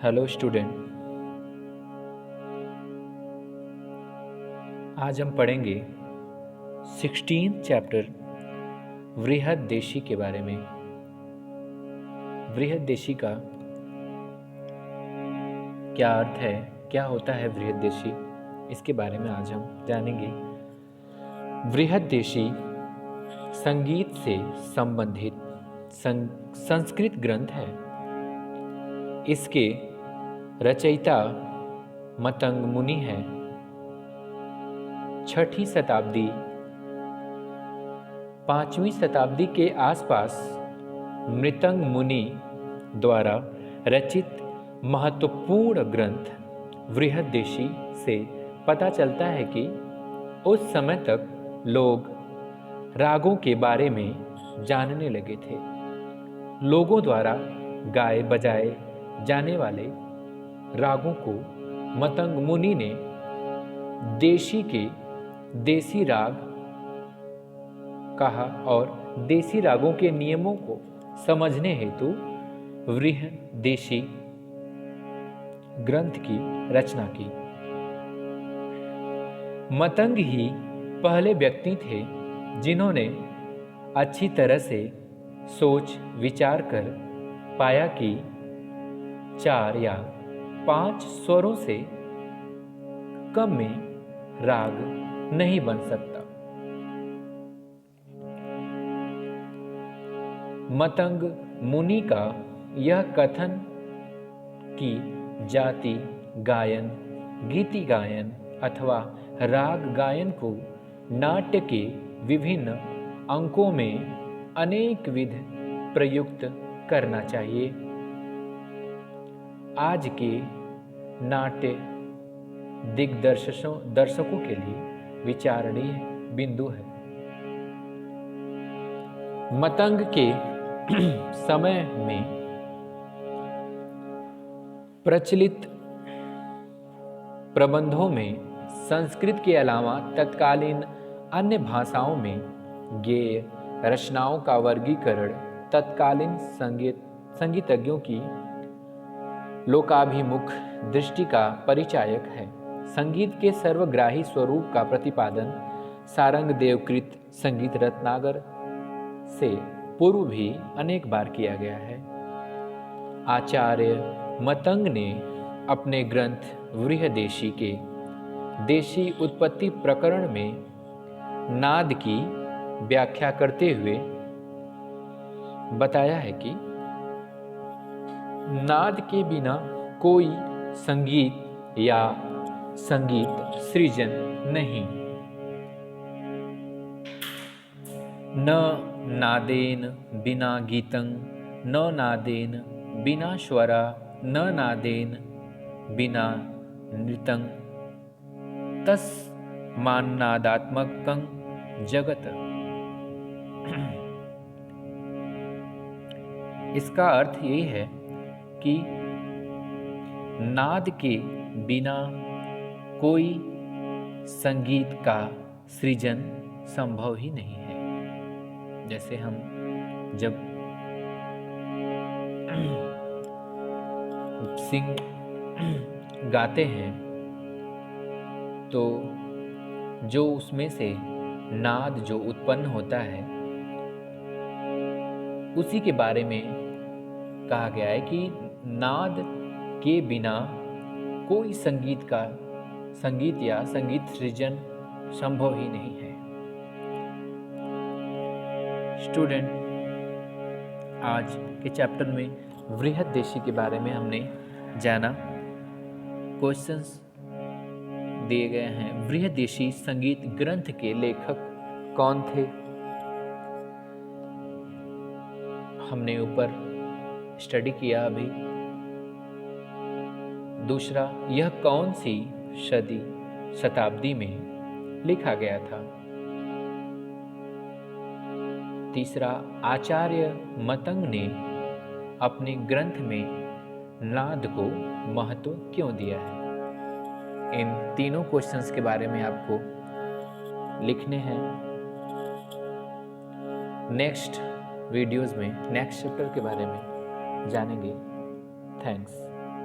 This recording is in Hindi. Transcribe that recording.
हेलो स्टूडेंट, आज हम पढ़ेंगे 16 चैप्टर बृहददेशी के बारे में। बृहददेशी का क्या अर्थ है, क्या होता है बृहददेशी, इसके बारे में आज हम जानेंगे। बृहददेशी संगीत से संबंधित संस्कृत ग्रंथ है। इसके रचयिता मतंग मुनि है। 6वीं शताब्दी 5वीं शताब्दी के आसपास मृतंग मुनि द्वारा रचित महत्वपूर्ण ग्रंथ बृहददेशी से पता चलता है कि उस समय तक लोग रागों के बारे में जानने लगे थे। लोगों द्वारा गाए बजाए जाने वाले रागों को मतंग मुनि ने देसी राग कहा और देसी रागों के नियमों को समझने हेतु बृहददेशी ग्रंथ की रचना की। मतंग ही पहले व्यक्ति थे जिन्होंने अच्छी तरह से सोच विचार कर पाया कि 4 या 5 स्वरों से कम में राग नहीं बन सकता। मतंग मुनि का यह कथन कि जाति गायन, गीति गायन अथवा राग गायन को नाट्य के विभिन्न अंकों में अनेक विध प्रयुक्त करना चाहिए, आज के नाट्य दर्शकों के लिए विचारणीय बिंदु है। मतंग के समय में प्रचलित प्रबंधों में संस्कृत के अलावा तत्कालीन अन्य भाषाओं में गेय रचनाओं का वर्गीकरण तत्कालीन संगीतज्ञों की लोकाभिमुख दृष्टि का परिचायक है। संगीत के सर्वग्राही स्वरूप का प्रतिपादन सारंग देवकृत संगीत रत्नाकर से पूर्व भी अनेक बार किया गया है। आचार्य मतंग ने अपने ग्रंथ बृहददेशी के देशी उत्पत्ति प्रकरण में नाद की व्याख्या करते हुए बताया है कि नाद के बिना कोई संगीत या संगीत सृजन नहीं। न नादेन बिना गीतं, न नादेन बिना स्वरा, न नादेन बिना नृतं, तस्मान्नादात्मकं जगत। इसका अर्थ यही है कि नाद के बिना कोई संगीत का सृजन संभव ही नहीं है। जैसे हम जब गाते हैं तो जो उसमें से नाद जो उत्पन्न होता है उसी के बारे में कहा गया है कि नाद के बिना कोई संगीत या संगीत सृजन संभव ही नहीं है। स्टूडेंट, आज के चैप्टर में बृहददेशी के बारे में हमने जाना। क्वेश्चंस दिए गए हैं। बृहददेशी संगीत ग्रंथ के लेखक कौन थे? हमने ऊपर स्टडी किया अभी। दूसरा, यह कौन सी शताब्दी में लिखा गया था? तीसरा, आचार्य मतंग ने अपने ग्रंथ में नाद को महत्व क्यों दिया है? इन तीनों क्वेश्चंस के बारे में आपको लिखने हैं। नेक्स्ट वीडियोस में नेक्स्ट चैप्टर के बारे में जानेंगे। थैंक्स।